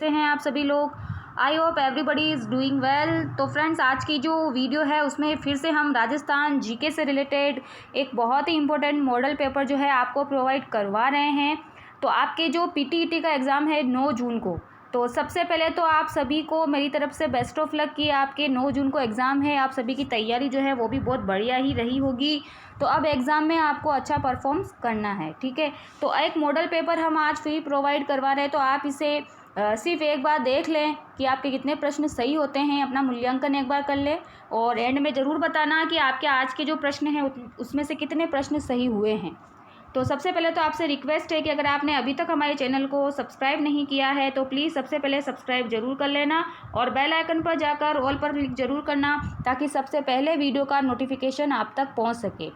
कैसे हैं आप सभी लोग। I hope everybody is doing well. तो फ्रेंड्स, आज की जो वीडियो है उसमें फिर से हम राजस्थान जीके से रिलेटेड एक बहुत ही इंपॉर्टेंट मॉडल पेपर जो है आपको प्रोवाइड करवा रहे हैं। तो आपके जो पीटीईटी का एग्ज़ाम है 9 जून को, तो सबसे पहले तो आप सभी को मेरी तरफ से बेस्ट ऑफ लक कि आपके 9 जून को एग्ज़ाम है। आप सभी की तैयारी जो है वो भी बहुत बढ़िया ही रही होगी। तो अब एग्ज़ाम में आपको अच्छा परफॉर्म करना है, ठीक है। तो एक मॉडल पेपर हम आज फ्री प्रोवाइड करवा रहे हैं, तो आप इसे सिर्फ एक बार देख लें कि आपके कितने प्रश्न सही होते हैं, अपना मूल्यांकन एक बार कर लें और एंड में ज़रूर बताना कि आपके आज के जो प्रश्न हैं उसमें से कितने प्रश्न सही हुए हैं। तो सबसे पहले तो आपसे रिक्वेस्ट है कि अगर आपने अभी तक हमारे चैनल को सब्सक्राइब नहीं किया है तो प्लीज़ सबसे पहले सब्सक्राइब जरूर कर लेना और बेल आइकन पर जाकर ऑल पर क्लिक जरूर करना, ताकि सबसे पहले वीडियो का नोटिफिकेशन आप तक पहुंच सके।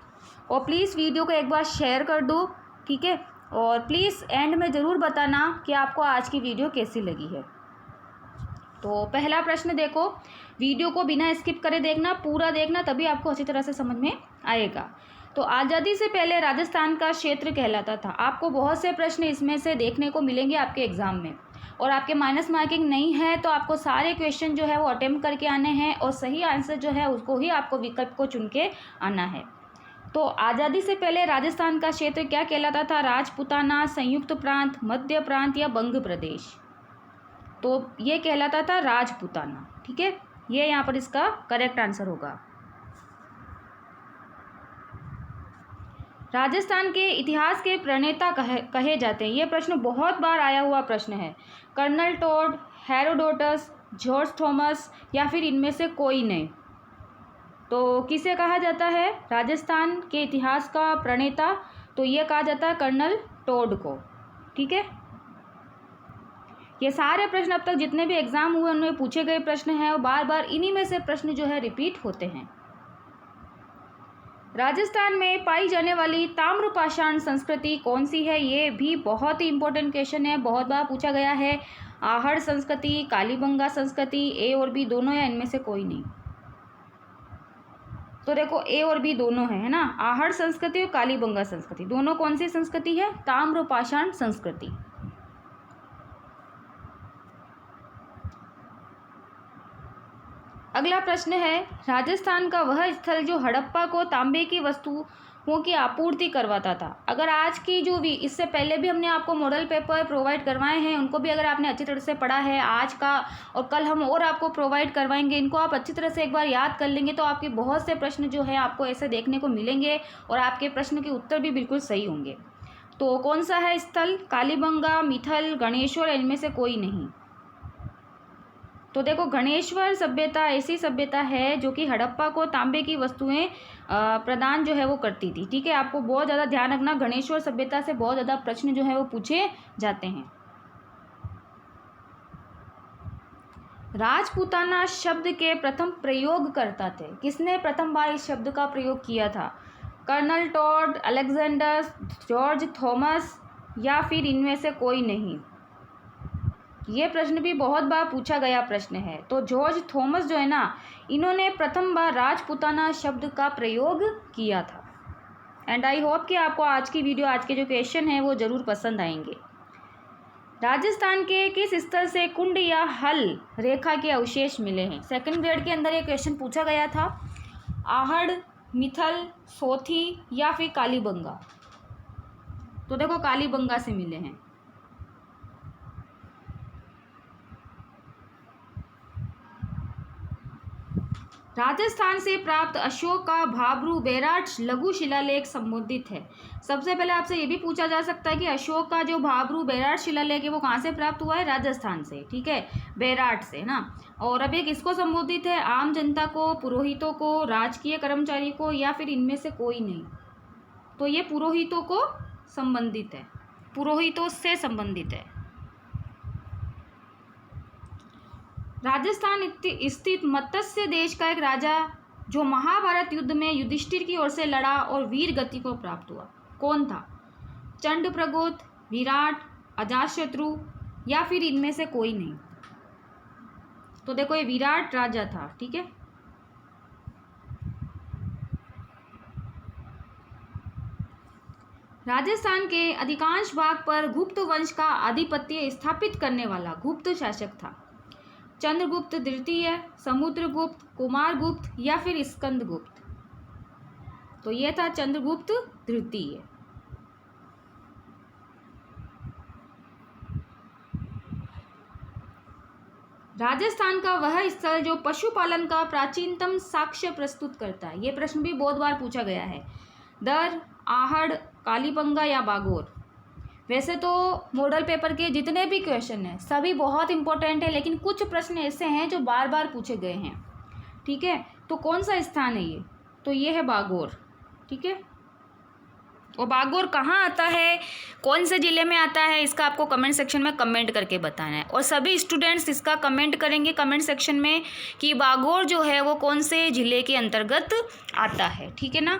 और प्लीज़ वीडियो को एक बार शेयर कर दो, ठीक है। और प्लीज़ एंड में ज़रूर बताना कि आपको आज की वीडियो कैसी लगी है। तो पहला प्रश्न देखो, वीडियो को बिना स्किप करे देखना, पूरा देखना, तभी आपको अच्छी तरह से समझ में आएगा। तो आज़ादी से पहले राजस्थान का क्षेत्र कहलाता था। आपको बहुत से प्रश्न इसमें से देखने को मिलेंगे आपके एग्ज़ाम में, और आपके माइनस मार्किंग नहीं है तो आपको सारे क्वेश्चन जो है वो अटेम्प्ट करके आने हैं और सही आंसर जो है उसको ही आपको विकल्प को चुन के आना है। तो आज़ादी से पहले राजस्थान का क्षेत्र क्या कहलाता था? राजपूताना, संयुक्त प्रांत, मध्य प्रांत या बंग प्रदेश? तो ये कहलाता था राजपूताना, ठीक है। ये यहाँ पर इसका करेक्ट आंसर होगा। राजस्थान के इतिहास के प्रणेता कहे जाते हैं। ये प्रश्न बहुत बार आया हुआ प्रश्न है। Colonel Tod, Herodotus, George Thomas या फिर इनमें से कोई नहीं? तो किसे कहा जाता है राजस्थान के इतिहास का प्रणेता? तो ये कहा जाता है कर्नल टोड को, ठीक है। ये सारे प्रश्न अब तक जितने भी एग्जाम हुए उनमें पूछे गए प्रश्न हैं और बार बार इन्हीं में से प्रश्न जो है रिपीट होते हैं। राजस्थान में पाई जाने वाली ताम्रपाषाण संस्कृति कौन सी है? ये भी बहुत ही इंपॉर्टेंट क्वेश्चन है, बहुत बार पूछा गया है। आहड़ संस्कृति, कालीबंगा संस्कृति, ए और बी दोनों या इनमें से कोई नहीं? तो देखो ए और बी दोनों है ना। आहड़ संस्कृति और कालीबंगा संस्कृति दोनों कौन सी संस्कृति है? ताम्रपाषाण संस्कृति। अगला प्रश्न है, राजस्थान का वह स्थल जो हड़प्पा को तांबे की वस्तुओं की आपूर्ति करवाता था। अगर आज की जो भी इससे पहले भी हमने आपको मॉडल पेपर प्रोवाइड करवाए हैं, उनको भी अगर आपने अच्छी तरह से पढ़ा है, आज का और कल हम और आपको प्रोवाइड करवाएंगे, इनको आप अच्छी तरह से एक बार याद कर लेंगे तो आपके बहुत से प्रश्न जो है आपको ऐसे देखने को मिलेंगे और आपके प्रश्न के उत्तर भी बिल्कुल सही होंगे। तो कौन सा है स्थल? कालीबंगा, मिथल, गणेश्वर, इनमें से कोई नहीं? तो देखो, गणेश्वर सभ्यता ऐसी सभ्यता है जो कि हड़प्पा को तांबे की वस्तुएं प्रदान जो है वो करती थी, ठीक है। आपको बहुत ज़्यादा ध्यान रखना, गणेश्वर सभ्यता से बहुत ज़्यादा प्रश्न जो है वो पूछे जाते हैं। राजपूताना शब्द के प्रथम प्रयोगकर्ता थे। किसने प्रथम बार इस शब्द का प्रयोग किया था? Colonel Tod, Alexander, George Thomas या फिर इनमें से कोई नहीं? ये प्रश्न भी बहुत बार पूछा गया प्रश्न है। तो जॉर्ज थॉमस जो है ना, इन्होंने प्रथम बार राजपूताना शब्द का प्रयोग किया था। एंड आई होप कि आपको आज की वीडियो, आज के जो क्वेश्चन हैं वो ज़रूर पसंद आएंगे। राजस्थान के किस स्थल से कुंड या हल रेखा के अवशेष मिले हैं? सेकंड ग्रेड के अंदर ये क्वेश्चन पूछा गया था। आहड़, मिथल, सोथी या फिर कालीबंगा? तो देखो, कालीबंगा से मिले हैं। राजस्थान से प्राप्त अशोक का भाबरू बैराट लघु शिलालेख संबोधित है। सबसे पहले आपसे ये भी पूछा जा सकता है कि अशोक का जो भाबरू बैराट शिलालेख है वो कहाँ से प्राप्त हुआ है? राजस्थान से, ठीक है, बैराट से ना। और अब ये किसको संबोधित है? आम जनता को, पुरोहितों को, राजकीय कर्मचारी को या फिर इनमें से कोई नहीं? तो ये पुरोहितों को संबंधित है, पुरोहितों से संबंधित है। राजस्थान स्थित मत्स्य देश का एक राजा जो महाभारत युद्ध में युधिष्ठिर की ओर से लड़ा और वीर गति को प्राप्त हुआ, कौन था? चंडप्रगोत, विराट, अजातशत्रु या फिर इनमें से कोई नहीं? तो देखो, ये विराट राजा था, ठीक है। राजस्थान के अधिकांश भाग पर गुप्त वंश का आधिपत्य स्थापित करने वाला गुप्त शासक था। चंद्रगुप्त द्वितीय, समुद्रगुप्त, कुमारगुप्त या फिर स्कंदगुप्त। तो यह था चंद्रगुप्त द्वितीय। राजस्थान का वह स्थल जो पशुपालन का प्राचीनतम साक्ष्य प्रस्तुत करता है। ये प्रश्न भी बहुत बार पूछा गया है। दर, आहड़, कालीबंगा या बागोर। वैसे तो मॉडल पेपर के जितने भी क्वेश्चन हैं सभी बहुत इंपॉर्टेंट है, लेकिन कुछ प्रश्न ऐसे हैं जो बार बार पूछे गए हैं। ठीक है, तो कौन सा स्थान है ये? तो ये है बागोर। ठीक है, और बागोर कहाँ आता है, कौन से ज़िले में आता है, इसका आपको कमेंट सेक्शन में कमेंट करके बताना है। और सभी स्टूडेंट्स इसका कमेंट करेंगे कमेंट सेक्शन में कि बागोर जो है वो कौन से ज़िले के अंतर्गत आता है। ठीक है ना।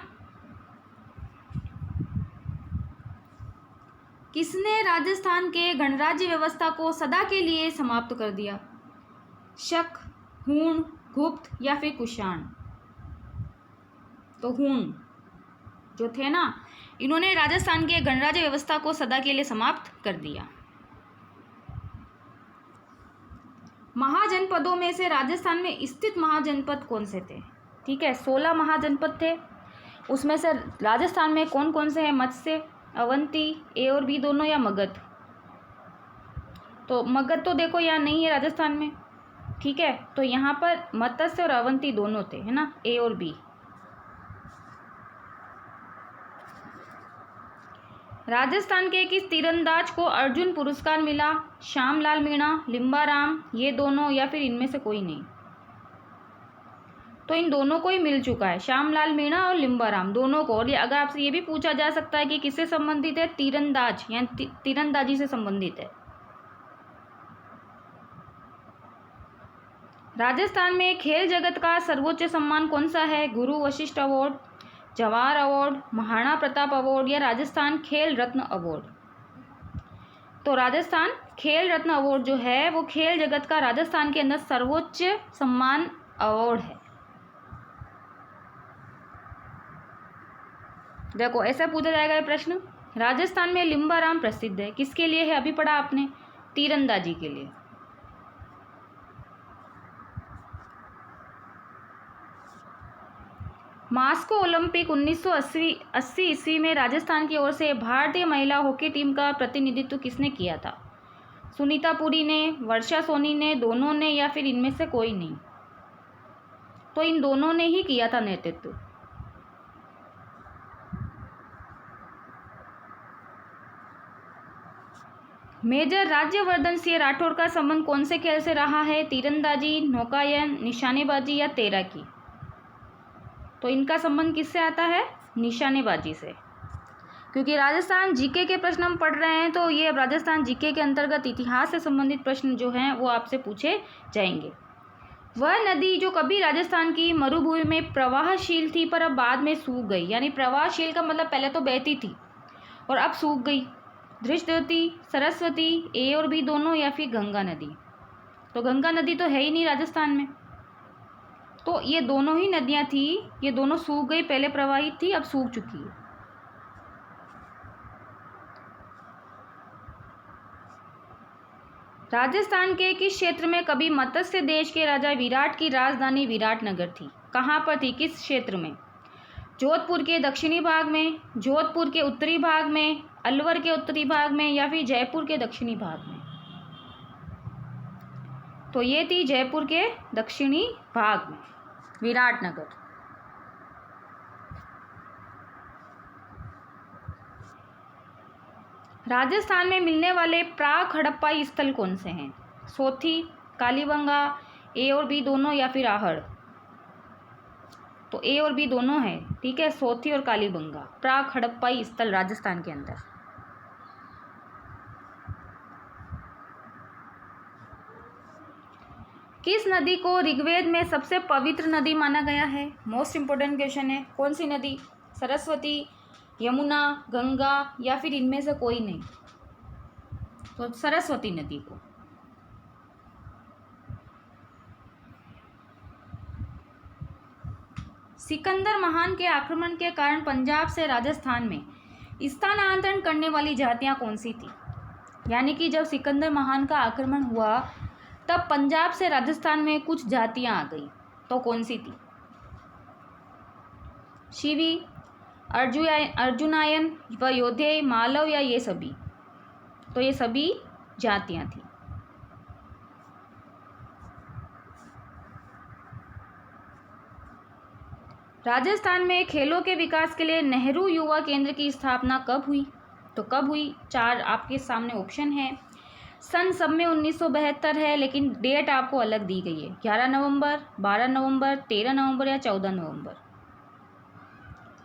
किसने राजस्थान के गणराज्य व्यवस्था को सदा के लिए समाप्त कर दिया? शक, हूण, गुप्त या फिर कुषाण। तो हूण जो थे ना, इन्होंने राजस्थान के गणराज्य व्यवस्था को सदा के लिए समाप्त कर दिया। महाजनपदों में से राजस्थान में स्थित महाजनपद कौन से थे? ठीक है, 16 महाजनपद थे। उसमें से राजस्थान में कौन कौन से हैं? मत्स्य, अवंती, ए और बी दोनों या मगध। तो मगध तो देखो यहाँ नहीं है राजस्थान में। ठीक है, तो यहाँ पर मत्स्य और अवंती दोनों थे, है ना, ए और बी। राजस्थान के किस तीरंदाज को अर्जुन पुरस्कार मिला? श्यामलाल मीणा, लिम्बाराम, ये दोनों या फिर इनमें से कोई नहीं। तो इन दोनों को ही मिल चुका है, श्यामलाल मीणा और लिम्बाराम दोनों को। और अगर आपसे ये भी पूछा जा सकता है कि किससे संबंधित है? तीरंदाज यानी तीरंदाजी से संबंधित है। राजस्थान में खेल जगत का सर्वोच्च सम्मान कौन सा है? गुरु Vashishtha award, Jawahar award, Maharana Pratap award या राजस्थान खेल रत्न अवार्ड। तो राजस्थान खेल रत्न अवार्ड जो है वो खेल जगत का राजस्थान के अंदर सर्वोच्च सम्मान अवार्ड है। देखो ऐसा पूछा जाएगा ये प्रश्न। राजस्थान में लिम्बाराम प्रसिद्ध है, किसके लिए है? अभी पढ़ा आपने, तीरंदाजी के लिए। मास्को ओलंपिक 1980 ईस्वी में राजस्थान की ओर से भारतीय महिला हॉकी टीम का प्रतिनिधित्व किसने किया था? सुनीता पुरी ने, वर्षा सोनी ने, दोनों ने या फिर इनमें से कोई नहीं। तो इन दोनों ने ही किया था नेतृत्व। मेजर राज्यवर्धन सिंह राठौर का संबंध कौन से खेल से रहा है? तीरंदाजी, नौकायन, निशानेबाजी या तैराकी। तो इनका संबंध किससे आता है? निशानेबाजी से। क्योंकि राजस्थान जीके के प्रश्न हम पढ़ रहे हैं, तो ये राजस्थान जीके के अंतर्गत इतिहास से संबंधित प्रश्न जो हैं वो आपसे पूछे जाएंगे। वह नदी जो कभी राजस्थान की मरुभूमि में प्रवाहशील थी पर अब बाद में सूख गई, यानी प्रवाहशील का मतलब पहले तो बहती थी और अब सूख गई। धृष्टवती, सरस्वती, ए और बी दोनों या फिर गंगा नदी। तो गंगा नदी तो है ही नहीं राजस्थान में, तो ये दोनों ही नदियां थी, ये दोनों सूख गई, पहले प्रवाहित थी अब सूख चुकी है। राजस्थान के किस क्षेत्र में कभी मत्स्य देश के राजा विराट की राजधानी विराटनगर थी? कहाँ पर थी, किस क्षेत्र में? जोधपुर के दक्षिणी भाग में, जोधपुर के उत्तरी भाग में, अलवर के उत्तरी भाग में या फिर जयपुर के दक्षिणी भाग में? तो ये थी जयपुर के दक्षिणी भाग में विराटनगर। राजस्थान में मिलने वाले प्राक हड़प्पाई स्थल कौन से हैं? सोथी, कालीबंगा, ए और बी दोनों या फिर आहड़। तो ए और बी दोनों है, ठीक है, सोथी और कालीबंगा प्राक हड़प्पाई स्थल राजस्थान के अंदर। किस नदी को ऋग्वेद में सबसे पवित्र नदी माना गया है? मोस्ट इंपोर्टेंट क्वेश्चन है। कौन सी नदी? सरस्वती, यमुना, गंगा या फिर इनमें से कोई नहीं। तो सरस्वती नदी को। सिकंदर महान के आक्रमण के कारण पंजाब से राजस्थान में स्थानांतरण करने वाली जातियाँ कौन सी थी? यानी कि जब सिकंदर महान का आक्रमण हुआ तब पंजाब से राजस्थान में कुछ जातियाँ आ गई, तो कौन सी थी? शिवी, अर्जुनायन व योधेय, मालव या ये सभी? तो ये सभी जातियाँ थी। राजस्थान में खेलों के विकास के लिए नेहरू युवा केंद्र की स्थापना कब हुई? तो कब हुई? 4 आपके सामने ऑप्शन है। सन सब में 1972 है, लेकिन डेट आपको अलग दी गई है। 11 नवंबर, 12 नवंबर, 13 नवंबर या 14 नवंबर?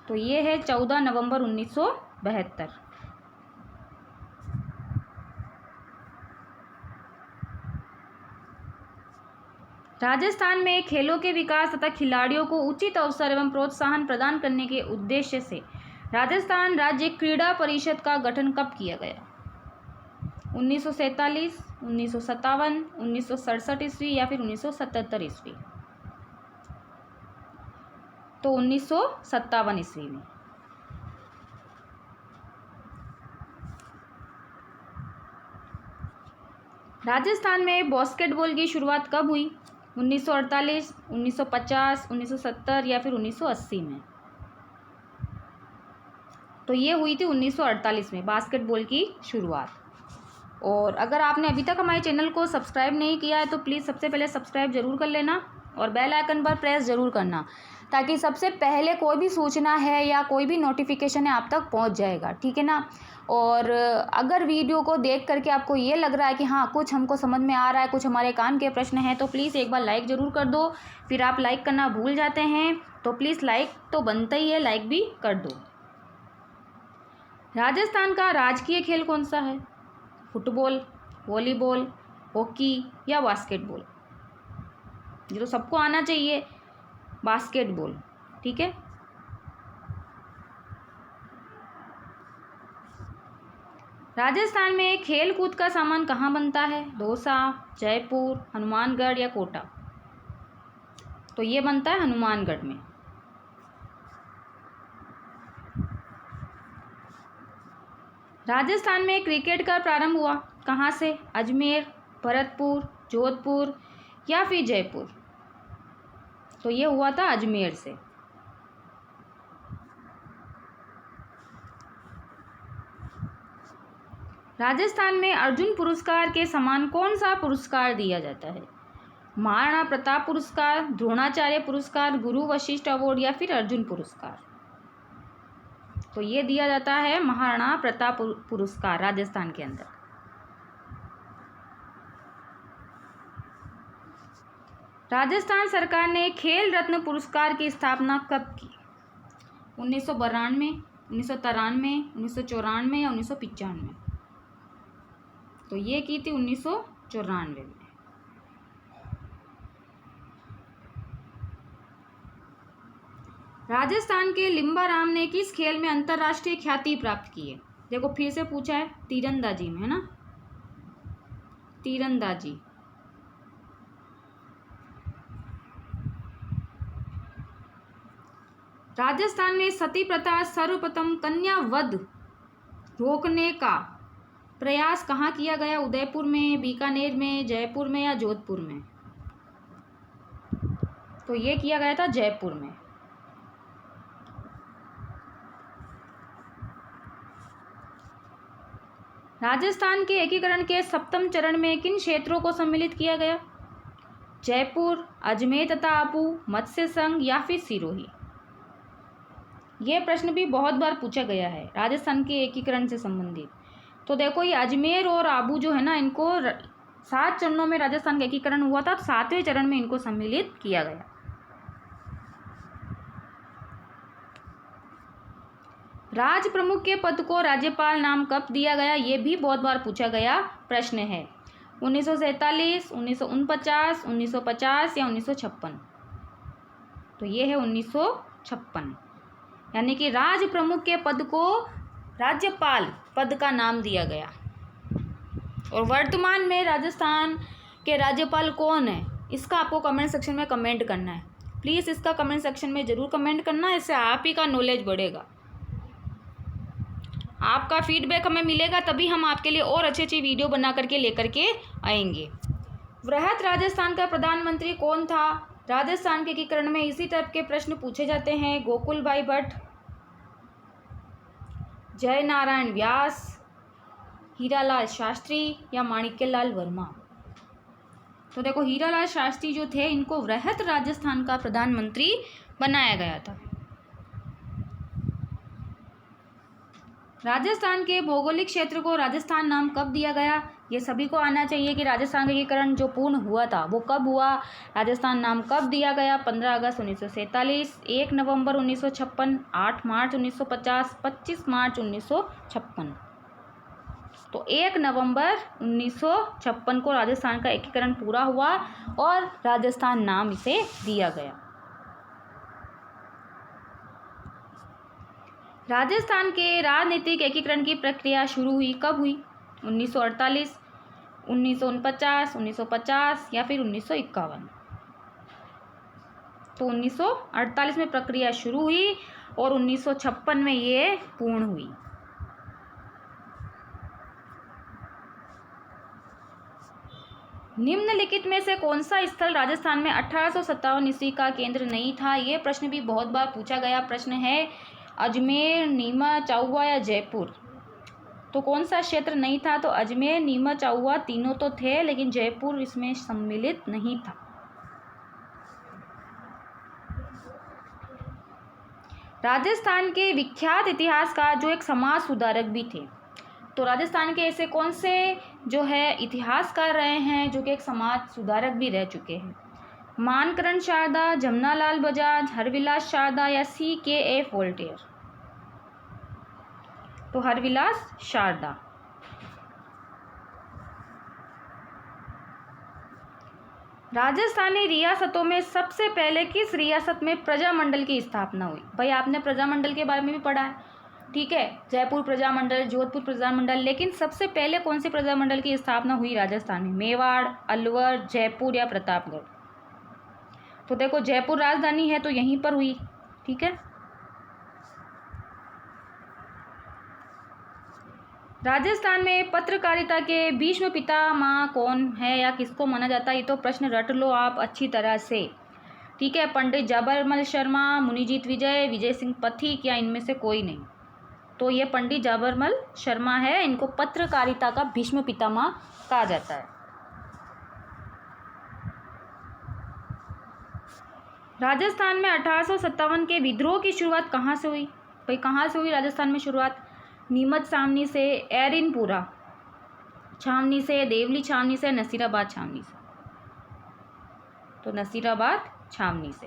तो ये है 14 नवंबर 1972। राजस्थान में खेलों के विकास तथा खिलाड़ियों को उचित अवसर एवं प्रोत्साहन प्रदान करने के उद्देश्य से राजस्थान राज्य क्रीड़ा परिषद का गठन कब किया गया? 1947, 1957, 1967 ईस्वी या फिर 1977 ईस्वी? तो 1957 ईस्वी में। राजस्थान में बास्केटबॉल की शुरुआत कब हुई? 1948, 1950, 1970 या फिर 1980 में? तो ये हुई थी 1948 में बास्केटबॉल की शुरुआत। और अगर आपने अभी तक हमारे चैनल को सब्सक्राइब नहीं किया है तो प्लीज़ सबसे पहले सब्सक्राइब ज़रूर कर लेना और बेल आइकन पर प्रेस ज़रूर करना, ताकि सबसे पहले कोई भी सूचना है या कोई भी नोटिफिकेशन है आप तक पहुंच जाएगा, ठीक है ना। और अगर वीडियो को देख करके आपको ये लग रहा है कि हाँ कुछ हमको समझ में आ रहा है, कुछ हमारे काम के प्रश्न हैं, तो प्लीज़ एक बार लाइक ज़रूर कर दो। फिर आप लाइक करना भूल जाते हैं, तो प्लीज़ लाइक तो बनता ही है, लाइक भी कर दो। राजस्थान का राजकीय खेल कौन सा है? फुटबॉल, वॉलीबॉल, हॉकी या बास्केटबॉल? ये तो सबको आना चाहिए, बास्केटबॉल, ठीक है। राजस्थान में खेल कूद का सामान कहाँ बनता है? दौसा, जयपुर, हनुमानगढ़ या कोटा? तो ये बनता है हनुमानगढ़ में। राजस्थान में क्रिकेट का प्रारंभ हुआ कहाँ से? अजमेर, भरतपुर, जोधपुर या फिर जयपुर? तो ये हुआ था अजमेर से। राजस्थान में अर्जुन पुरस्कार के समान कौन सा पुरस्कार दिया जाता है? महाराणा प्रताप पुरस्कार, द्रोणाचार्य पुरस्कार, गुरु वशिष्ठ अवार्ड या फिर अर्जुन पुरस्कार? तो ये दिया जाता है महाराणा प्रताप पुरस्कार राजस्थान के अंदर। राजस्थान सरकार ने खेल रत्न पुरस्कार की स्थापना कब की? 1992, 1993, 1994 या 1995? तो ये की थी 1994 में। राजस्थान के लिम्बाराम ने किस खेल में अंतर्राष्ट्रीय ख्याति प्राप्त की है? देखो फिर से पूछा है, तीरंदाजी में, है ना, तीरंदाजी। राजस्थान में सती प्रथा सर्वप्रथम कन्या वध रोकने का प्रयास कहाँ किया गया? उदयपुर में, बीकानेर में, जयपुर में या जोधपुर में? तो ये किया गया था जयपुर में। राजस्थान के एकीकरण के 7वें चरण में किन क्षेत्रों को सम्मिलित किया गया? जयपुर, अजमेर तथा आबू, मत्स्य संघ या फिर सिरोही? ये प्रश्न भी बहुत बार पूछा गया है राजस्थान के एकीकरण से संबंधित। तो देखो ये अजमेर और आबू जो है ना, इनको 7 चरणों में राजस्थान का एकीकरण हुआ था, 7वें चरण में इनको सम्मिलित किया गया। राज प्रमुख के पद को राज्यपाल नाम कब दिया गया? ये भी बहुत बार पूछा गया प्रश्न है। 1947, 1949, 1950 या 1956? तो ये है 1956, यानी कि राज प्रमुख के पद को राज्यपाल पद का नाम दिया गया। और वर्तमान में राजस्थान के राज्यपाल कौन है, इसका आपको कमेंट सेक्शन में कमेंट करना है। प्लीज़ इसका कमेंट सेक्शन में ज़रूर कमेंट करना, इससे आप ही का नॉलेज बढ़ेगा। आपका फीडबैक हमें मिलेगा तभी हम आपके लिए और अच्छी अच्छी वीडियो बना करके लेकर के आएंगे। वृहत राजस्थान का प्रधानमंत्री कौन था? राजस्थान के एकीकरण में इसी तरह के प्रश्न पूछे जाते हैं। गोकुल भाई भट्ट, जय नारायण व्यास, हीरालाल शास्त्री या माणिक्यलाल वर्मा? तो देखो, हीरालाल शास्त्री जो थे इनको वृहत राजस्थान का प्रधानमंत्री बनाया गया था। राजस्थान के भौगोलिक क्षेत्र को राजस्थान नाम कब दिया गया? ये सभी को आना चाहिए कि राजस्थान का एकीकरण जो पूर्ण हुआ था वो कब हुआ, राजस्थान नाम कब दिया गया? 15 अगस्त 1947, 1 नवंबर 1956, 8 मार्च 1950, 25 मार्च 1956। तो 1 नवंबर 1956 को राजस्थान का एकीकरण पूरा हुआ और राजस्थान नाम इसे दिया गया। राजस्थान के राजनीतिक एकीकरण की प्रक्रिया शुरू हुई कब हुई? 1948, 1949, 1950 या फिर 1951? तो 1948 में प्रक्रिया शुरू हुई और 1956 में ये पूर्ण हुई। निम्नलिखित में से कौन सा स्थल राजस्थान में 1857 ईस्वी का केंद्र नहीं था? ये प्रश्न भी बहुत बार पूछा गया प्रश्न है। अजमेर, नीमच, चाउआ या जयपुर? तो कौन सा क्षेत्र नहीं था? तो अजमेर, नीमच, चाउआ तीनों तो थे लेकिन जयपुर इसमें सम्मिलित नहीं था। राजस्थान के विख्यात इतिहासकार जो एक समाज सुधारक भी थे, तो राजस्थान के ऐसे कौन से जो है इतिहासकार रहे हैं जो कि एक समाज सुधारक भी रह चुके हैं? मानकरण शारदा, जमनालाल बजाज, हरविलास शारदा या CKF वोल्टेयर? तो हरविलास शारदा। राजस्थानी रियासतों में सबसे पहले किस रियासत में प्रजामंडल की स्थापना हुई? भाई आपने प्रजामंडल के बारे में भी पढ़ा है, ठीक है, जयपुर प्रजामंडल, जोधपुर प्रजामंडल, लेकिन सबसे पहले कौन से प्रजामंडल की स्थापना हुई राजस्थान में? मेवाड़, अलवर, जयपुर या प्रतापगढ़? तो देखो, जयपुर राजधानी है तो यहीं पर हुई, ठीक है। राजस्थान में पत्रकारिता के भीष्म पितामह कौन है या किसको माना जाता है? ये तो प्रश्न रट लो आप अच्छी तरह से, ठीक है। पंडित जाबरमल शर्मा, मुनिजीत विजय, विजय सिंह पथिक या इनमें से कोई नहीं? तो ये पंडित जाबरमल शर्मा है, इनको पत्रकारिता का भीष्म पितामह कहा जाता है। राजस्थान में 1857 के विद्रोह की शुरुआत कहाँ से हुई? भाई कहाँ से हुई राजस्थान में शुरुआत? नीमच छावनी से, एरिनपुरा छावनी से, देवली छावनी से, नसीराबाद छावनी से? तो नसीराबाद छावनी से।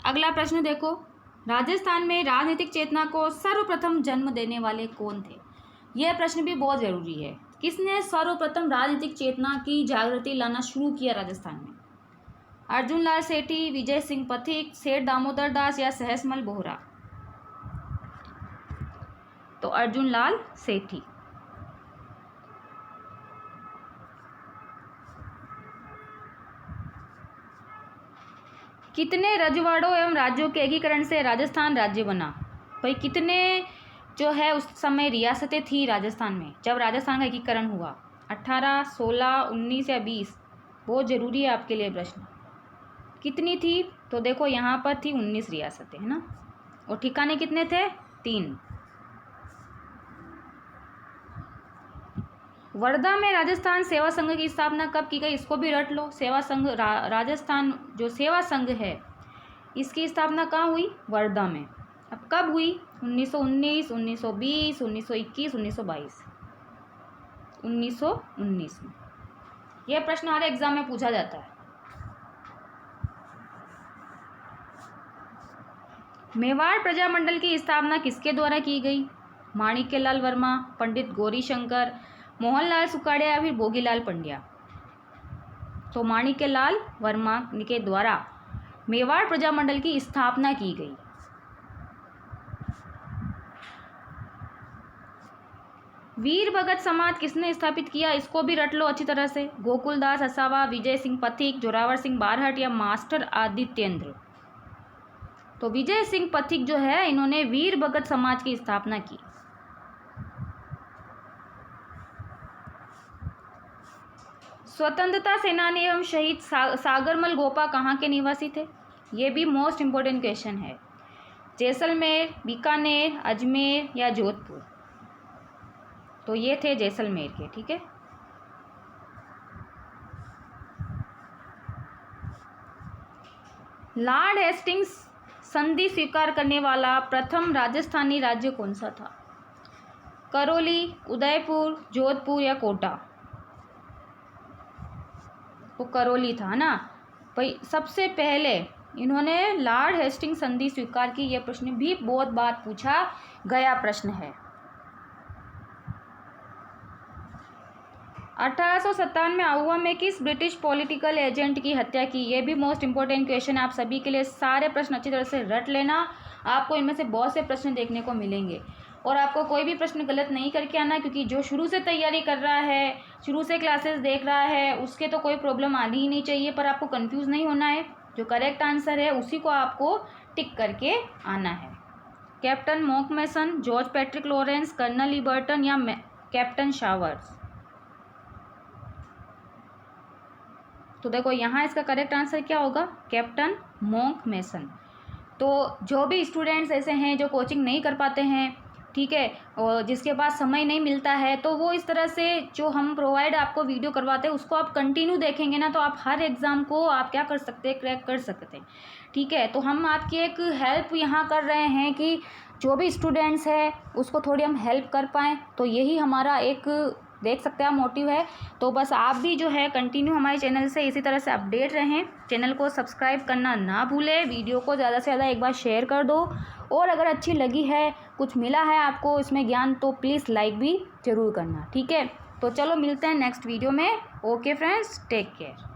अगला प्रश्न देखो, राजस्थान में राजनीतिक चेतना को सर्वप्रथम जन्म देने वाले कौन थे? यह प्रश्न भी बहुत जरूरी है। किसने सर्वप्रथम राजनीतिक चेतना की जागृति लाना शुरू किया राजस्थान में? अर्जुन लाल सेठी, विजय सिंह पथिक, सेठ दामोदर दास या सहसमल बोहरा? तो अर्जुन लाल सेठी। कितने रजवाड़ों एवं राज्यों के एकीकरण से राजस्थान राज्य बना? भाई कितने जो है उस समय रियासतें थी राजस्थान में जब राजस्थान का एकीकरण हुआ? 18, 16, 19 या 20? बहुत ज़रूरी है आपके लिए प्रश्न। कितनी थी? तो देखो यहाँ पर थी 19 रियासतें, है ना। और ठिकाने कितने थे? 3। वर्धा में राजस्थान सेवा संघ की स्थापना कब की गई? इसको भी रट लो। सेवा संघ राजस्थान जो सेवा संघ है इसकी स्थापना कहाँ हुई? वर्धा में। अब कब हुई? 1919, 1920, 1921, 1922? 1919 में। यह प्रश्न हर एग्जाम में पूछा जाता है। मेवाड़ प्रजामंडल की स्थापना किसके द्वारा की गई? माणिक्यलाल वर्मा, पंडित गौरीशंकर, मोहनलाल सुखाड़िया या फिर भोगीलाल पंड्या? तो माणिक्यलाल वर्मा के द्वारा मेवाड़ प्रजामंडल की स्थापना की गई। वीर भगत समाज किसने स्थापित किया, इसको भी रट लो अच्छी तरह से। गोकुलदास असावा, विजय सिंह पथिक, जोरावर सिंह बारहट या मास्टर आदित्येंद्र। तो विजय सिंह पथिक जो है इन्होंने वीर भगत समाज की स्थापना की। स्वतंत्रता सेनानी एवं शहीद सागरमल गोपा कहाँ के निवासी थे, ये भी मोस्ट इंपोर्टेंट क्वेश्चन है। जैसलमेर, बीकानेर, अजमेर या जोधपुर। तो ये थे जैसलमेर के, ठीक है। लॉर्ड हेस्टिंग्स संधि स्वीकार करने वाला प्रथम राजस्थानी राज्य कौन सा था, करौली, उदयपुर, जोधपुर या कोटा। तो करौली था ना भाई। सबसे पहले इन्होंने लॉर्ड हेस्टिंग्स संधि स्वीकार की। यह प्रश्न भी बहुत बार पूछा गया प्रश्न है। 1857 में आउवा में किस ब्रिटिश पॉलिटिकल एजेंट की हत्या की, ये भी मोस्ट इंपॉर्टेंट क्वेश्चन है आप सभी के लिए। सारे प्रश्न अच्छी तरह से रट लेना, आपको इनमें से बहुत से प्रश्न देखने को मिलेंगे। और आपको कोई भी प्रश्न गलत नहीं करके आना, क्योंकि जो शुरू से तैयारी कर रहा है, शुरू से क्लासेस देख रहा है, उसके तो कोई प्रॉब्लम आनी ही नहीं चाहिए। पर आपको कंफ्यूज नहीं होना है, जो करेक्ट आंसर है उसी को आपको टिक करके आना है। Captain Mockmason, George Patrick Lawrence, colonel Liberton या कैप्टन शावर्स। तो देखो यहाँ इसका करेक्ट आंसर क्या होगा, कैप्टन मॉकमेसन। तो जो भी स्टूडेंट्स ऐसे हैं जो कोचिंग नहीं कर पाते हैं, ठीक है, और जिसके पास समय नहीं मिलता है, तो वो इस तरह से जो हम प्रोवाइड आपको वीडियो करवाते हैं उसको आप कंटिन्यू देखेंगे ना, तो आप हर एग्ज़ाम को आप क्या कर सकते हैं, क्रैक कर सकते हैं, ठीक है। तो हम आपकी एक हेल्प यहाँ कर रहे हैं कि जो भी स्टूडेंट्स है उसको थोड़ी हम हेल्प कर पाएँ। तो यही हमारा एक देख सकते हैं आप मोटिव है। तो बस आप भी जो है कंटिन्यू हमारे चैनल से इसी तरह से अपडेट रहें। चैनल को सब्सक्राइब करना ना भूलें, वीडियो को ज़्यादा से ज़्यादा एक बार शेयर कर दो, और अगर अच्छी लगी है, कुछ मिला है आपको इसमें ज्ञान, तो प्लीज़ लाइक भी ज़रूर करना, ठीक है। तो चलो मिलते हैं नेक्स्ट वीडियो में। Okay friends, take care.